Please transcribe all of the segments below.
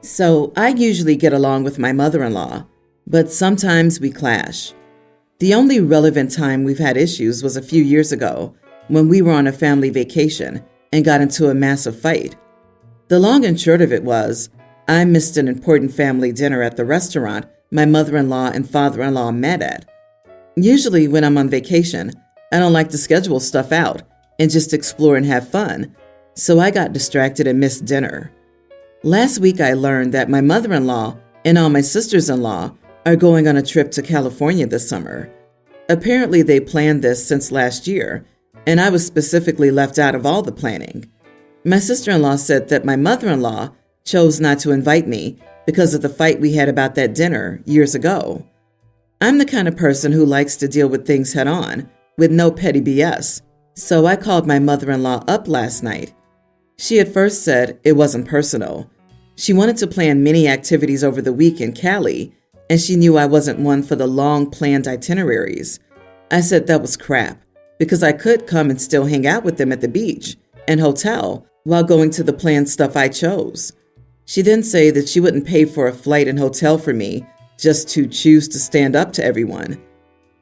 So I usually get along with my mother-in-law, but sometimes we clash. The only relevant time we've had issues was a few years ago when we were on a family vacation and got into a massive fight. The long and short of it was, I missed an important family dinner at the restaurant my mother-in-law and father-in-law met at. Usually when I'm on vacation, I don't like to schedule stuff out and just explore and have fun, so I got distracted and missed dinner. Last week I learned that my mother-in-law and all my sisters-in-law are going on a trip to California this summer. Apparently they planned this since last year, and I was specifically left out of all the planning. My sister-in-law said that my mother-in-law chose not to invite me because of the fight we had about that dinner years ago. I'm the kind of person who likes to deal with things head on, with no petty BS, so I called my mother-in-law up last night. She at first said it wasn't personal. She wanted to plan many activities over the week in Cali, and she knew I wasn't one for the long planned itineraries. I said that was crap, because I could come and still hang out with them at the beach and hotel while going to the planned stuff I chose. She then said that she wouldn't pay for a flight and hotel for me just to choose to stand up to everyone.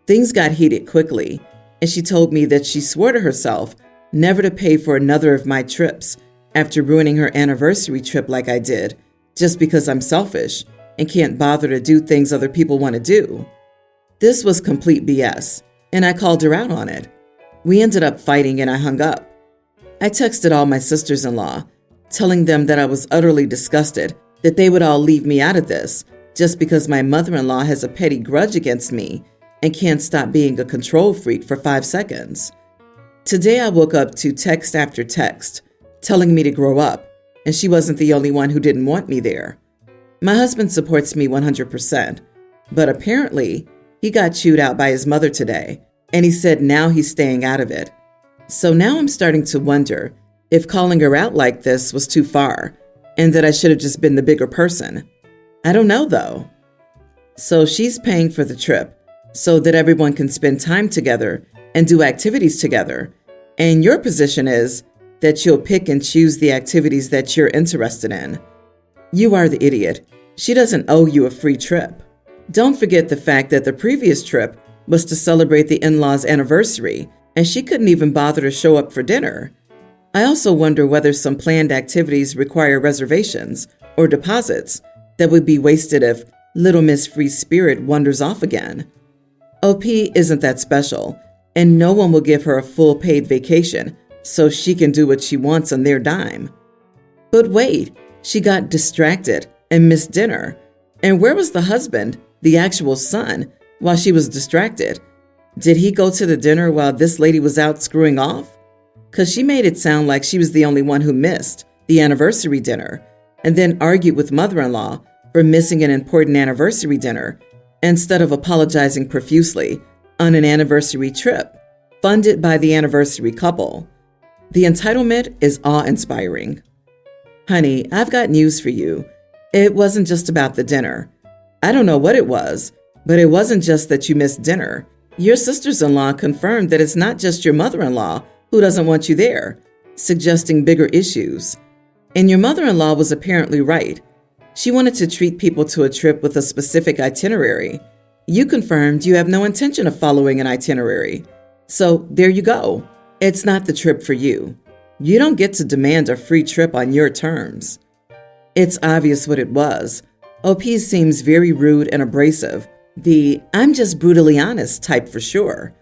Things got heated quickly, and she told me that she swore to herself never to pay for another of my trips after ruining her anniversary trip like I did, just because I'm selfish and can't bother to do things other people want to do. This was complete BS, and I called her out on it. We ended up fighting and I hung up. I texted all my sisters-in-law, telling them that I was utterly disgusted that they would all leave me out of this just because my mother-in-law has a petty grudge against me and can't stop being a control freak for 5 seconds. Today I woke up to text after text telling me to grow up, and she wasn't the only one who didn't want me there. My husband supports me 100%, but apparently he got chewed out by his mother today, and he said now he's staying out of it. So now I'm starting to wonder if calling her out like this was too far, and that I should have just been the bigger person. I don't know though. So she's paying for the trip so that everyone can spend time together and do activities together. And your position is that you'll pick and choose the activities that you're interested in. You are the idiot. She doesn't owe you a free trip. Don't forget the fact that the previous trip was to celebrate the in-laws' anniversary, and she couldn't even bother to show up for dinner. I also wonder whether some planned activities require reservations or deposits that would be wasted if Little Miss Free Spirit wanders off again. OP isn't that special, and no one will give her a full paid vacation so she can do what she wants on their dime. But wait, she got distracted and missed dinner. And where was the husband, the actual son, while she was distracted? Did he go to the dinner while this lady was out screwing off? Because she made it sound like she was the only one who missed the anniversary dinner, and then argued with mother-in-law for missing an important anniversary dinner instead of apologizing profusely on an anniversary trip funded by the anniversary couple. The entitlement is awe-inspiring. Honey, I've got news for you. It wasn't just about the dinner. I don't know what it was, but it wasn't just that you missed dinner. Your sisters-in-law confirmed that it's not just your mother-in-law who doesn't want you there, suggesting bigger issues. And your mother-in-law was apparently right. She wanted to treat people to a trip with a specific itinerary. You confirmed you have no intention of following an itinerary. So there you go. It's not the trip for you. You don't get to demand a free trip on your terms. It's obvious what it was. OP seems very rude and abrasive. The "I'm just brutally honest" type for sure.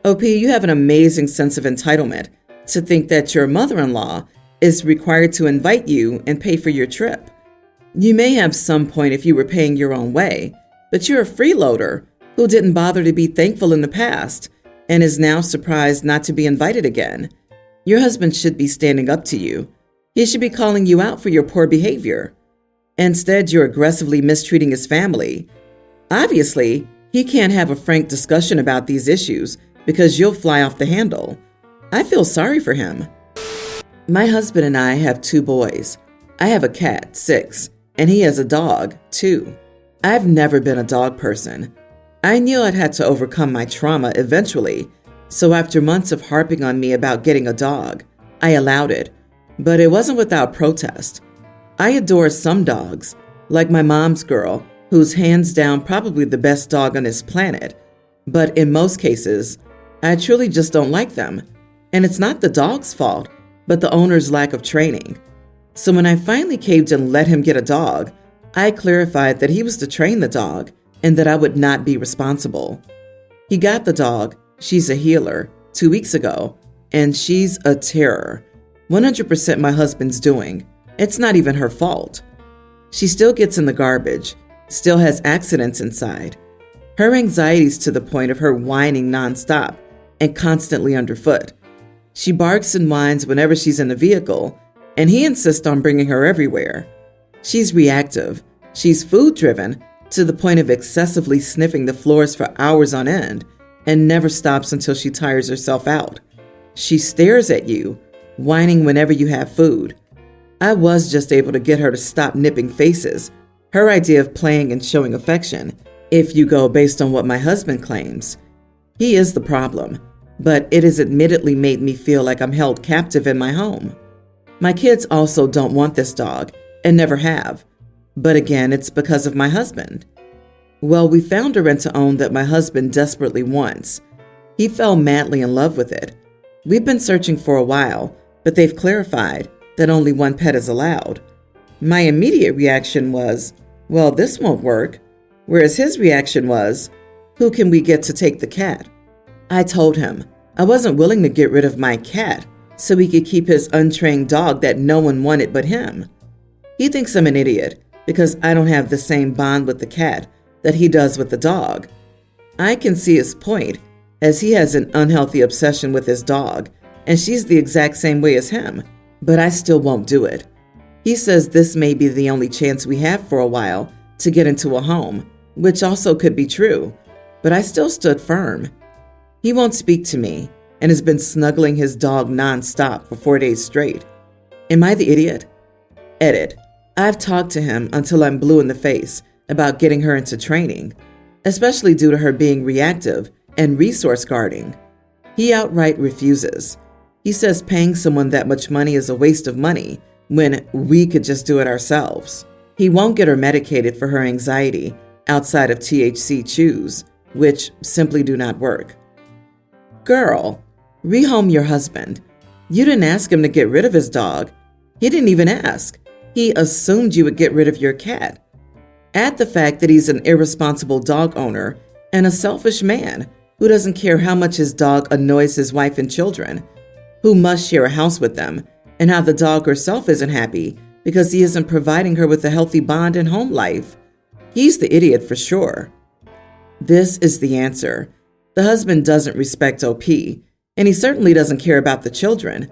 OP, you have an amazing sense of entitlement to think that your mother-in-law is required to invite you and pay for your trip. You may have some point if you were paying your own way, but you're a freeloader who didn't bother to be thankful in the past and is now surprised not to be invited again. Your husband should be standing up to you. He should be calling you out for your poor behavior. Instead, you're aggressively mistreating his family. Obviously, he can't have a frank discussion about these issues because you'll fly off the handle. I feel sorry for him. My husband and I have 2 boys. I have a cat, 6, and he has a dog, 2. I've never been a dog person. I knew I'd had to overcome my trauma eventually, so after months of harping on me about getting a dog, I allowed it. But it wasn't without protest. I adore some dogs, like my mom's girl, who's hands down probably the best dog on this planet. But in most cases, I truly just don't like them. And it's not the dog's fault, but the owner's lack of training. So when I finally caved and let him get a dog, I clarified that he was to train the dog and that I would not be responsible. He got the dog, she's a healer, 2 weeks ago, and she's a terror. 100% my husband's doing. It's not even her fault. She still gets in the garbage, still has accidents inside. Her anxiety's to the point of her whining nonstop and constantly underfoot. She barks and whines whenever she's in the vehicle, and he insists on bringing her everywhere. She's reactive. She's food-driven to the point of excessively sniffing the floors for hours on end and never stops until she tires herself out. She stares at you, whining whenever you have food. I was just able to get her to stop nipping faces, her idea of playing and showing affection, if you go based on what my husband claims. He is the problem, but it has admittedly made me feel like I'm held captive in my home. My kids also don't want this dog and never have, but again, it's because of my husband. Well, we found a rent-to-own that my husband desperately wants. He fell madly in love with it. We've been searching for a while, but they've clarified that only one pet is allowed. My immediate reaction was, well, this won't work, whereas his reaction was, who can we get to take the cat? I told him I wasn't willing to get rid of my cat so he could keep his untrained dog that no one wanted but him. He thinks I'm an idiot because I don't have the same bond with the cat that he does with the dog. I can see his point, as he has an unhealthy obsession with his dog, and she's the exact same way as him, but I still won't do it. He says this may be the only chance we have for a while to get into a home, which also could be true, but I still stood firm. He won't speak to me and has been snuggling his dog nonstop for 4 days straight. Am I the idiot? Edit. I've talked to him until I'm blue in the face about getting her into training, especially due to her being reactive and resource guarding. He outright refuses. He says paying someone that much money is a waste of money when we could just do it ourselves. He won't get her medicated for her anxiety outside of THC chews, which simply do not work. Girl, rehome your husband. You didn't ask him to get rid of his dog. He didn't even ask. He assumed you would get rid of your cat. Add the fact that he's an irresponsible dog owner and a selfish man who doesn't care how much his dog annoys his wife and children, who must share a house with them, and how the dog herself isn't happy because he isn't providing her with a healthy bond and home life. He's the idiot for sure. This is the answer. The husband doesn't respect OP, and he certainly doesn't care about the children.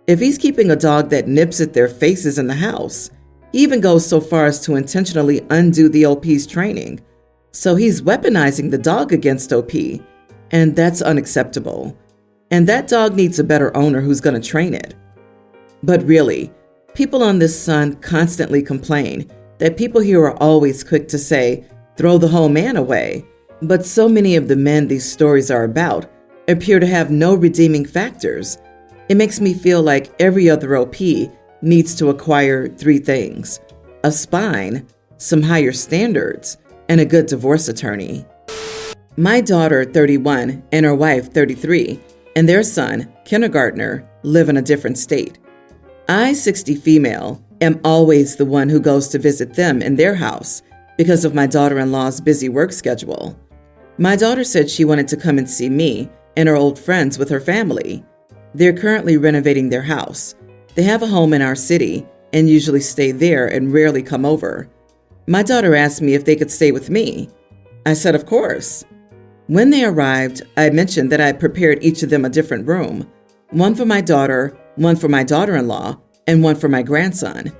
If he's keeping a dog that nips at their faces in the house, he even goes so far as to intentionally undo the OP's training. So he's weaponizing the dog against OP, and that's unacceptable. And that dog needs a better owner who's going to train it. But really, people on this sun constantly complain that people here are always quick to say, throw the whole man away. But so many of the men these stories are about appear to have no redeeming factors. It makes me feel like every other OP needs to acquire 3 things: a spine, some higher standards, and a good divorce attorney. My daughter, 31, and her wife, 33, and their son, kindergartner, live in a different state. I, 60 female, am always the one who goes to visit them in their house because of my daughter-in-law's busy work schedule. My daughter said she wanted to come and see me and her old friends with her family. They're currently renovating their house. They have a home in our city and usually stay there and rarely come over. My daughter asked me if they could stay with me. I said, of course. When they arrived, I mentioned that I had prepared each of them a different room, one for my daughter, one for my daughter-in-law, and one for my grandson.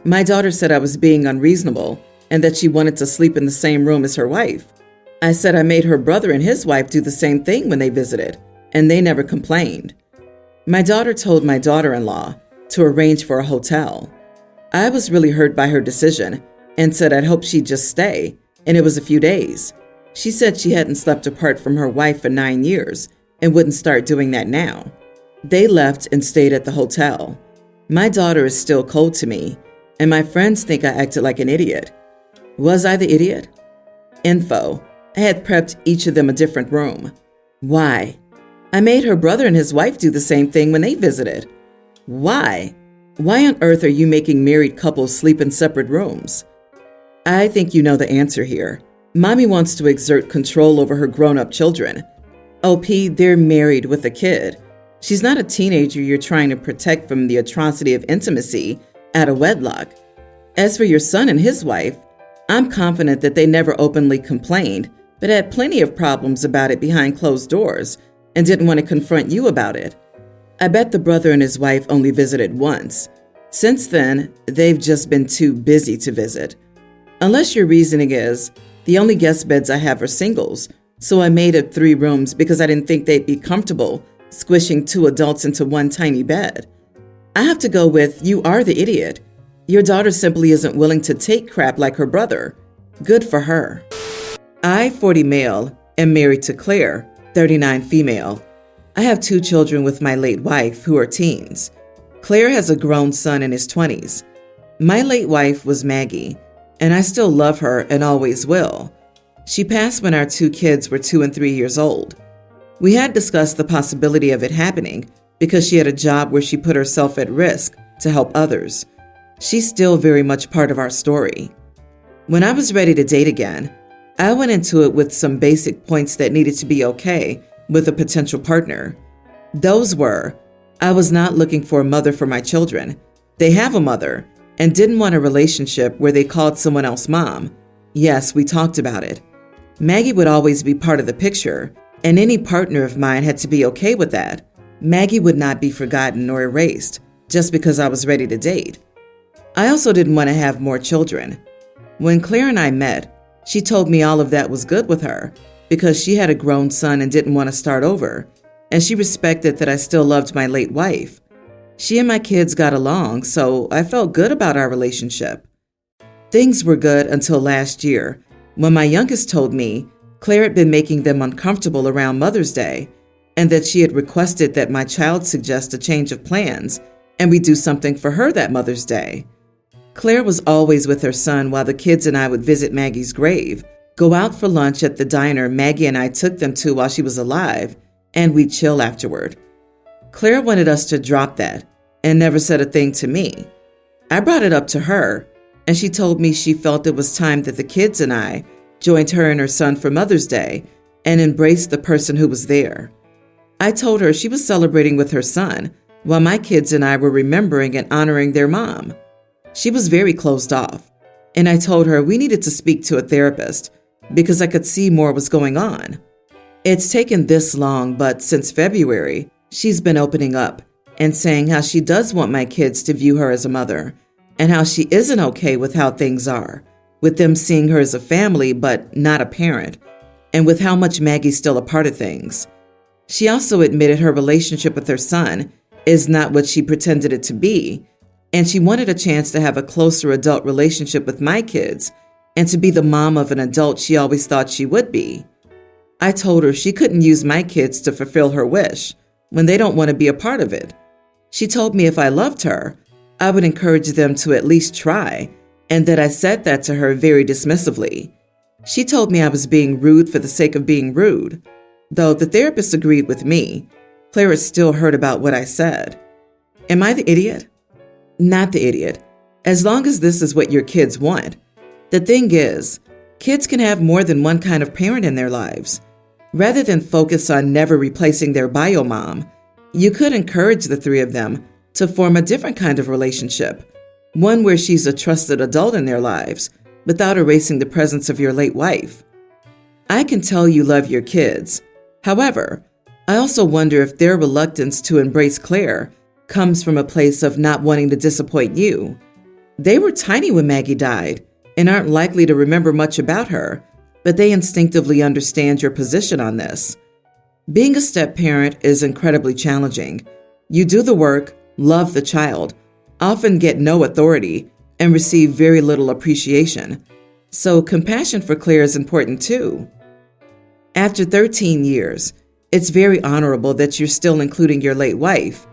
My daughter said I was being unreasonable and that she wanted to sleep in the same room as her wife. I said I made her brother and his wife do the same thing when they visited, and they never complained. My daughter told my daughter-in-law to arrange for a hotel. I was really hurt by her decision and said I'd hope she'd just stay, and it was a few days. She said she hadn't slept apart from her wife for 9 years and wouldn't start doing that now. They left and stayed at the hotel. My daughter is still cold to me, and my friends think I acted like an idiot. Was I the idiot? Info. I had prepped each of them a different room. Why? I made her brother and his wife do the same thing when they visited. Why? Why on earth are you making married couples sleep in separate rooms? I think you know the answer here. Mommy wants to exert control over her grown-up children. OP, they're married with a kid. She's not a teenager you're trying to protect from the atrocity of intimacy out of wedlock. As for your son and his wife, I'm confident that they never openly complained, but had plenty of problems about it behind closed doors and didn't want to confront you about it. I bet the brother and his wife only visited once. Since then, they've just been too busy to visit. Unless your reasoning is, the only guest beds I have are singles, so I made up 3 rooms because I didn't think they'd be comfortable squishing 2 adults into one tiny bed. I have to go with, you are the idiot. Your daughter simply isn't willing to take crap like her brother. Good for her. I, 40 male, am married to Claire, 39 female. I have 2 children with my late wife who are teens. Claire has a grown son in his 20s. My late wife was Maggie, and I still love her and always will. She passed when our 2 kids were 2 and 3 years old. We had discussed the possibility of it happening because she had a job where she put herself at risk to help others. She's still very much part of our story. When I was ready to date again, I went into it with some basic points that needed to be okay with a potential partner. Those were, I was not looking for a mother for my children. They have a mother and didn't want a relationship where they called someone else mom. Yes, we talked about it. Maggie would always be part of the picture, and any partner of mine had to be okay with that. Maggie would not be forgotten or erased just because I was ready to date. I also didn't want to have more children. When Claire and I met, she told me all of that was good with her because she had a grown son and didn't want to start over, and she respected that I still loved my late wife. She and my kids got along, so I felt good about our relationship. Things were good until last year, when my youngest told me Claire had been making them uncomfortable around Mother's Day, and that she had requested that my child suggest a change of plans and we do something for her that Mother's Day. Claire was always with her son while the kids and I would visit Maggie's grave, go out for lunch at the diner Maggie and I took them to while she was alive, and we'd chill afterward. Claire wanted us to drop that and never said a thing to me. I brought it up to her, and she told me she felt it was time that the kids and I joined her and her son for Mother's Day and embraced the person who was there. I told her she was celebrating with her son while my kids and I were remembering and honoring their mom. She was very closed off, and I told her we needed to speak to a therapist because I could see more was going on. It's taken this long, but since February, she's been opening up and saying how she does want my kids to view her as a mother and how she isn't okay with how things are, with them seeing her as a family but not a parent, and with how much Maggie's still a part of things. She also admitted her relationship with her son is not what she pretended it to be, and she wanted a chance to have a closer adult relationship with my kids and to be the mom of an adult she always thought she would be. I told her she couldn't use my kids to fulfill her wish when they don't want to be a part of it. She told me if I loved her, I would encourage them to at least try, and that I said that to her very dismissively. She told me I was being rude for the sake of being rude. Though the therapist agreed with me, Claire is still hurt about what I said. Am I the idiot? Not the idiot, as long as this is what your kids want. The thing is, kids can have more than one kind of parent in their lives. Rather than focus on never replacing their bio mom, you could encourage the 3 of them to form a different kind of relationship, one where she's a trusted adult in their lives without erasing the presence of your late wife. I can tell you love your kids. However, I also wonder if their reluctance to embrace Claire comes from a place of not wanting to disappoint you. They were tiny when Maggie died and aren't likely to remember much about her, but they instinctively understand your position on this. Being a step-parent is incredibly challenging. You do the work, love the child, often get no authority, and receive very little appreciation. So compassion for Claire is important too. After 13 years, it's very honorable that you're still including your late wife,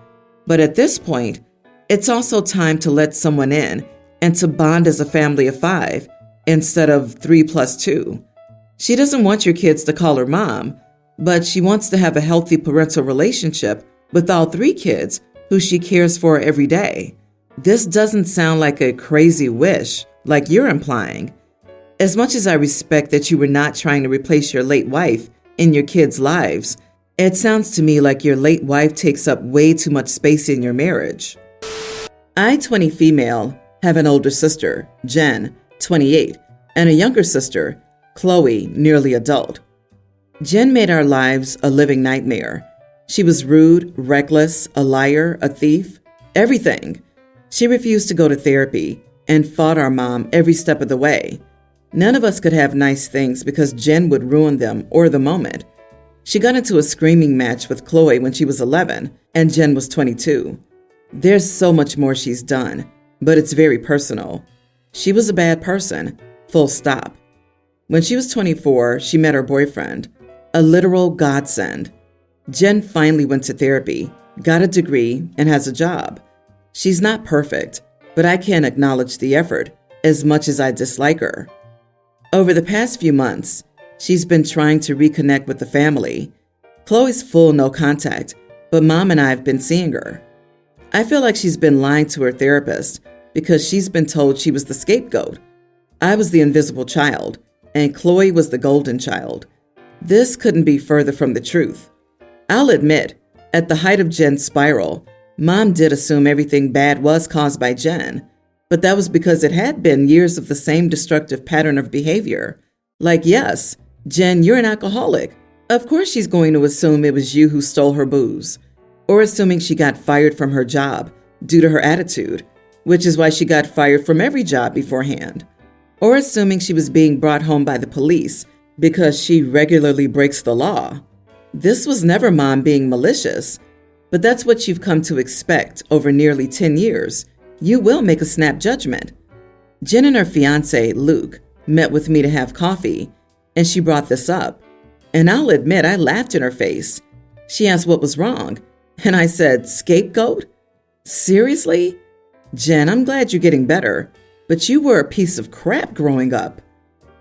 but at this point, it's also time to let someone in and to bond as a family of 5 instead of 3 plus 2. She doesn't want your kids to call her mom, but she wants to have a healthy parental relationship with all 3 kids who she cares for every day. This doesn't sound like a crazy wish, like you're implying. As much as I respect that you were not trying to replace your late wife in your kids' lives, it sounds to me like your late wife takes up way too much space in your marriage. I, 20 female, have an older sister, Jen, 28, and a younger sister, Chloe, nearly adult. Jen made our lives a living nightmare. She was rude, reckless, a liar, a thief, everything. She refused to go to therapy and fought our mom every step of the way. None of us could have nice things because Jen would ruin them or the moment. She got into a screaming match with Chloe when she was 11 and Jen was 22. There's so much more she's done, but it's very personal. She was a bad person, full stop. When she was 24, she met her boyfriend, a literal godsend. Jen finally went to therapy, got a degree, and has a job. She's not perfect, but I can't acknowledge the effort as much as I dislike her. Over the past few months, she's been trying to reconnect with the family. Chloe's full no contact, but Mom and I have been seeing her. I feel like she's been lying to her therapist because she's been told she was the scapegoat. I was the invisible child, and Chloe was the golden child. This couldn't be further from the truth. I'll admit, at the height of Jen's spiral, Mom did assume everything bad was caused by Jen, but that was because it had been years of the same destructive pattern of behavior. Like, yes, Jen, you're an alcoholic. Of course she's going to assume it was you who stole her booze. Or assuming she got fired from her job due to her attitude, which is why she got fired from every job beforehand. Or assuming she was being brought home by the police because she regularly breaks the law. This was never Mom being malicious, but that's what you've come to expect over nearly 10 years. You will make a snap judgment. Jen and her fiancé, Luke, met with me to have coffee, and she brought this up. And I'll admit I laughed in her face. She asked what was wrong, and I said, scapegoat? Seriously? Jen, I'm glad you're getting better, but you were a piece of crap growing up.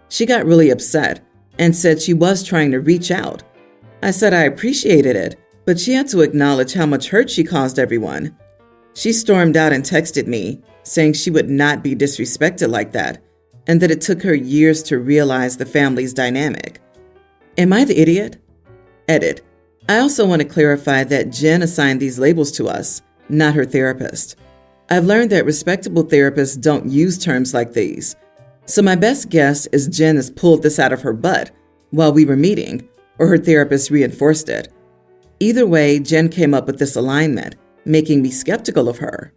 She got really upset and said she was trying to reach out. I said I appreciated it, but she had to acknowledge how much hurt she caused everyone. She stormed out and texted me, saying she would not be disrespected like that, and that it took her years to realize the family's dynamic. Am I the idiot? Edit. I also want to clarify that Jen assigned these labels to us, not her therapist. I've learned that respectable therapists don't use terms like these. So my best guess is Jen has pulled this out of her butt while we were meeting, or her therapist reinforced it. Either way, Jen came up with this alignment, making me skeptical of her.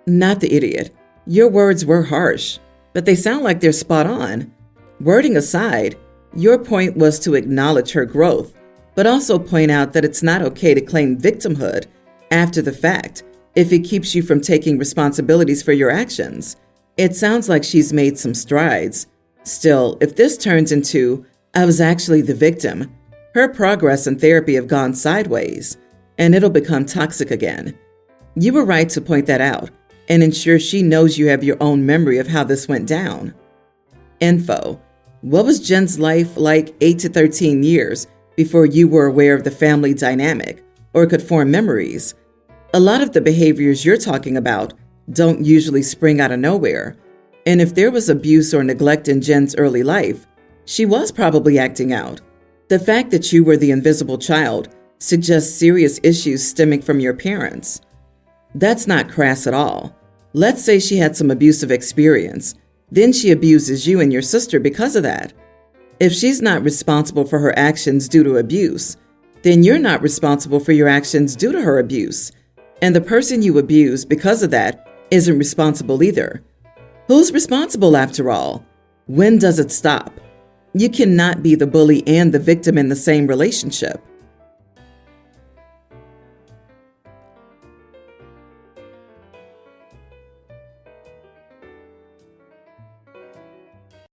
Not the idiot. Your words were harsh, but they sound like they're spot on. Wording aside, your point was to acknowledge her growth, but also point out that it's not okay to claim victimhood after the fact if it keeps you from taking responsibilities for your actions. It sounds like she's made some strides. Still, if this turns into, I was actually the victim, her progress and therapy have gone sideways, and it'll become toxic again. You were right to point that out and ensure she knows you have your own memory of how this went down. Info. What was Jen's life like 8 to 13 years before you were aware of the family dynamic or could form memories? A lot of the behaviors you're talking about don't usually spring out of nowhere. And if there was abuse or neglect in Jen's early life, she was probably acting out. The fact that you were the invisible child suggests serious issues stemming from your parents. That's not crass at all. Let's say she had some abusive experience. Then she abuses you and your sister because of that. If she's not responsible for her actions due to abuse, then you're not responsible for your actions due to her abuse. And the person you abuse because of that isn't responsible either. Who's responsible after all? When does it stop? You cannot be the bully and the victim in the same relationship.